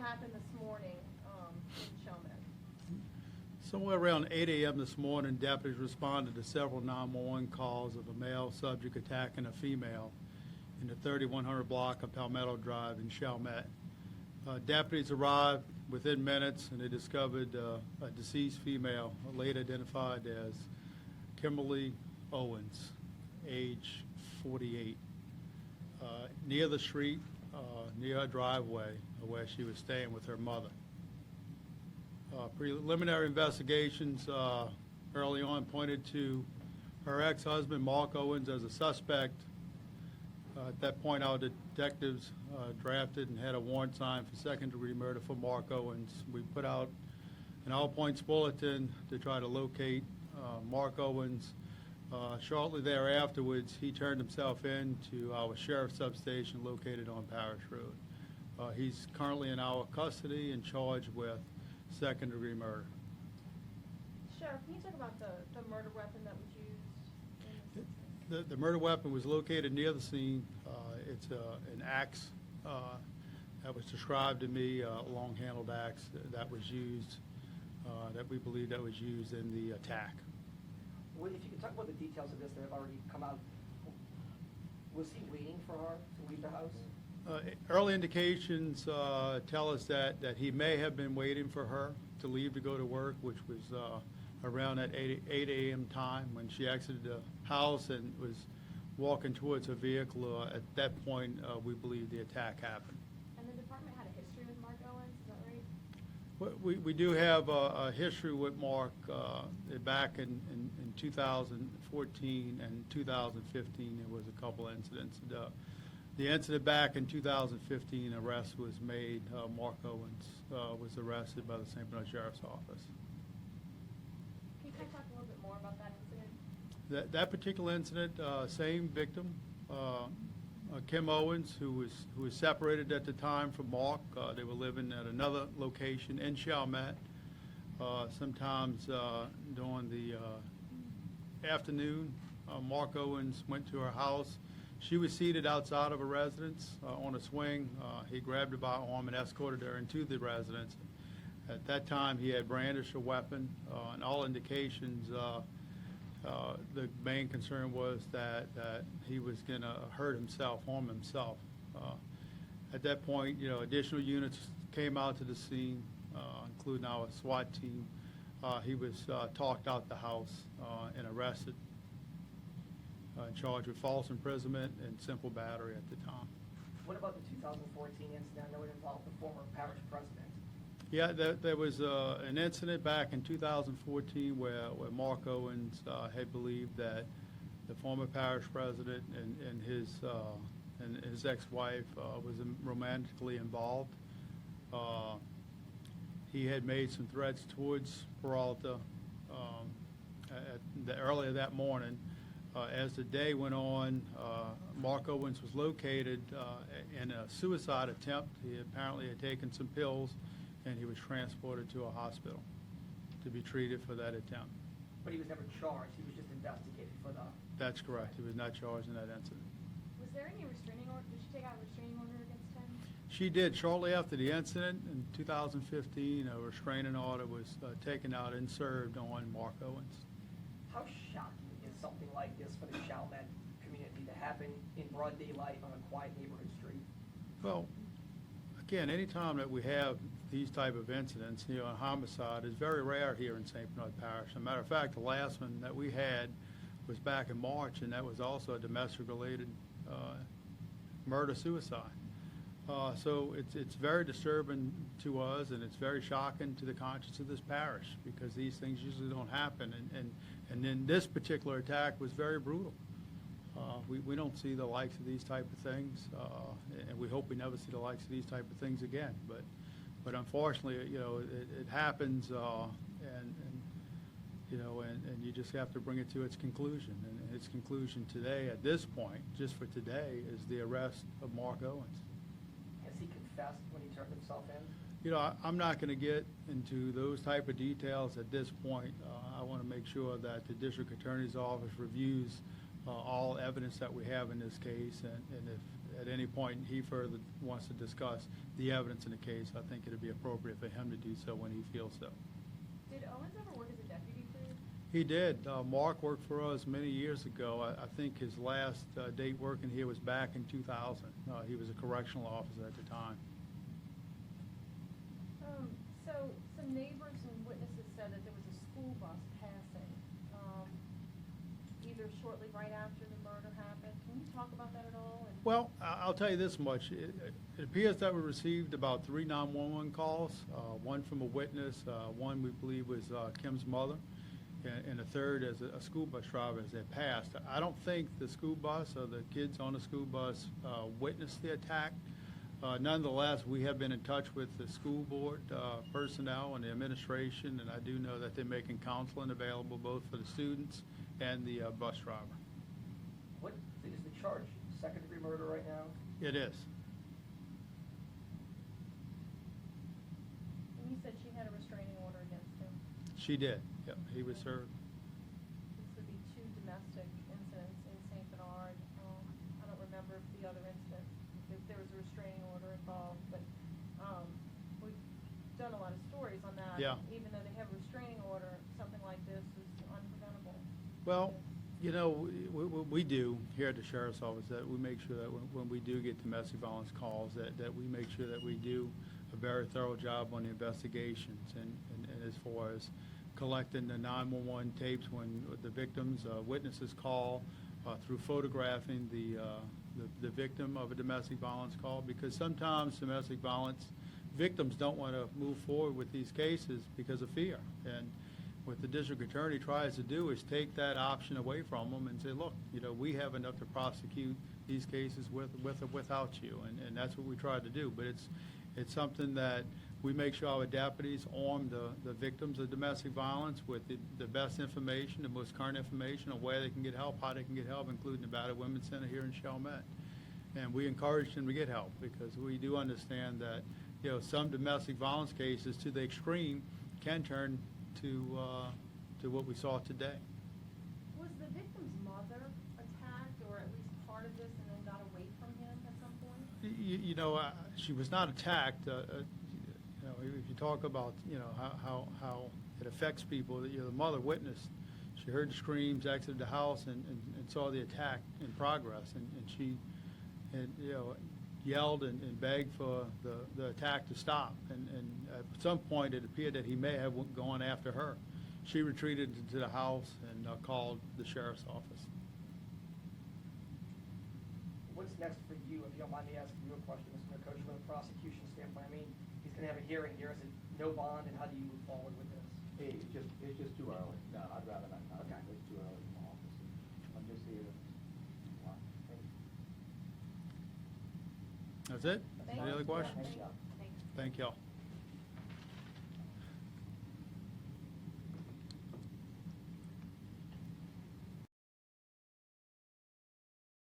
happened this morning in Chalmette? Somewhere around 8 a.m. this morning, deputies responded to several 911 calls of a male subject attacking a female in the 3100 block of Palmetto Drive in Chalmette. Deputies arrived within minutes, and they discovered a deceased female, later identified as Kimberly Owens, age 48, near the street, near her driveway where she was staying with her mother. Preliminary investigations early on pointed to her ex-husband, Mark Owens, as a suspect. At that point, our detectives drafted and had a warrant signed for second-degree murder for Mark Owens. We put out an all-points bulletin to try to locate Mark Owens. Shortly thereafterwards, he turned himself in to our sheriff substation located on Parish Road. He's currently in our custody and charged with second-degree murder. Sheriff, can you talk about the murder weapon that was used in this instance? The murder weapon was located near the scene. It's an axe that was described to me, a long-handled axe that was used, that we believe that was used in the attack. Well, if you could talk about the details of this that have already come out, was he waiting for her to leave the house? Early indications tell us that he may have been waiting for her to leave to go to work, which was around that 8 a.m. time when she exited the house and was walking towards her vehicle. At that point, we believe the attack happened. And the department had a history with Mark Owens, is that right? We do have a history with Mark back in 2014 and 2015. There was a couple incidents. The incident back in 2015, arrest was made. Mark Owens was arrested by the St. Bernard Sheriff's Office. Can you talk a little bit more about that incident? That particular incident, same victim, Kim Owens, who was separated at the time from Mark. They were living at another location in Chalmette. Sometimes during the afternoon, Mark Owens went to her house. She was seated outside of a residence on a swing. He grabbed her by the arm and escorted her into the residence. At that time, he had brandished a weapon, and all indications, the main concern was that he was going to hurt himself, harm himself. At that point, additional units came out to the scene, including our SWAT team. He was talked out the house and arrested. Charged with false imprisonment and simple battery at the time. What about the 2014 incident? I know it involved the former parish president. Yeah, there was an incident back in 2014 where Mark Owens had believed that the former parish president and his ex-wife was romantically involved. He had made some threats towards Peralta earlier that morning. As the day went on, Mark Owens was located in a suicide attempt. He apparently had taken some pills, and he was transported to a hospital to be treated for that attempt. But he was never charged. He was just investigated for the... That's correct. He was not charged in that incident. Was there any restraining order? Did she take out a restraining order against him? She did. Shortly after the incident in 2015, a restraining order was taken out and served on Mark Owens. How shocking is something like this for the Chalmette community to happen in broad daylight on a quiet neighborhood street? Well, again, anytime that we have these type of incidents, a homicide is very rare here in St. Bernard Parish. As a matter of fact, the last one that we had was back in March, and that was also a domestic-related murder-suicide. So it's very disturbing to us, and it's very shocking to the conscience of this parish, because these things usually don't happen. And then this particular attack was very brutal. We don't see the likes of these type of things, and we hope we never see the likes of these type of things again. But unfortunately, it happens, and you just have to bring it to its conclusion. And its conclusion today, at this point, just for today, is the arrest of Mark Owens. Has he confessed when he turned himself in? I'm not going to get into those type of details at this point. I want to make sure that the district attorney's office reviews all evidence that we have in this case, and if at any point he further wants to discuss the evidence in the case, I think it'd be appropriate for him to do so when he feels so. Did Owens ever work as a deputy for you? He did. Mark worked for us many years ago. I think his last date working here was back in 2000. He was a correctional officer at the time. So some neighbors and witnesses said that there was a school bus passing, either shortly right after the murder happened. Can you talk about that at all? And Well, I'll tell you this much. It appears that we received about 3 911 calls, one from a witness, one we believe was Kim's mother, and a third as a school bus driver as they passed. I don't think the school bus or the kids on the school bus witnessed the attack. Nonetheless, we have been in touch with the school board personnel and the administration, and I do know that they're making counseling available both for the students and the bus driver. What is the charge? Second-degree murder right now? It is. and you said she had a restraining order against him. She did. Yep, he was served. This would be 2 domestic incidents in St. Bernard. I don't remember if the other incident, if there was a restraining order involved, but we've done a lot of stories on that. Yeah. Even though they have a restraining order, something like this is unpreventable. Well, you know, what we do here at the Sheriff's Office, that we make sure that when we do get domestic violence calls, that we make sure that we do a very thorough job on the investigations and as far as collecting the 911 tapes when the victims, witnesses call, through photographing the victim of a domestic violence call, because sometimes domestic violence victims don't want to move forward with these cases because of fear. And what the district attorney tries to do is take that option away from them and say, look, you know, we have enough to prosecute these cases with or without you, and that's what we try to do. But it's something that we make sure our deputies arm the victims of domestic violence with the best information, the most current information on where they can get help, how they can get help, including the Battered Women's Center here in Chalmette. And we encourage them to get help, because we do understand that, you know, some domestic violence cases to the extreme can turn to what we saw today. Was the victim's mother attacked, or at least part of this, and then got away from him at some point? You know, she was not attacked. You know, if you talk about, you know, how it affects people, you know, the mother witnessed. She heard the screams, exited the house, and saw the attack in progress, and she, you know, yelled and begged for the attack to stop. And at some point, it appeared that he may have gone after her. She retreated to the house and called the sheriff's office. What's next for you, if you don't mind me asking you a question, Mr. McCoach, from a prosecution standpoint? I mean, he's going to have a hearing here. Is it no bond, and how do you move forward with this? Hey, it's just too early. No, I'd rather not. Okay. It's too early in my office. I'm just here to, That's it? Thank Any you. other questions? Thank you. Thank y'all.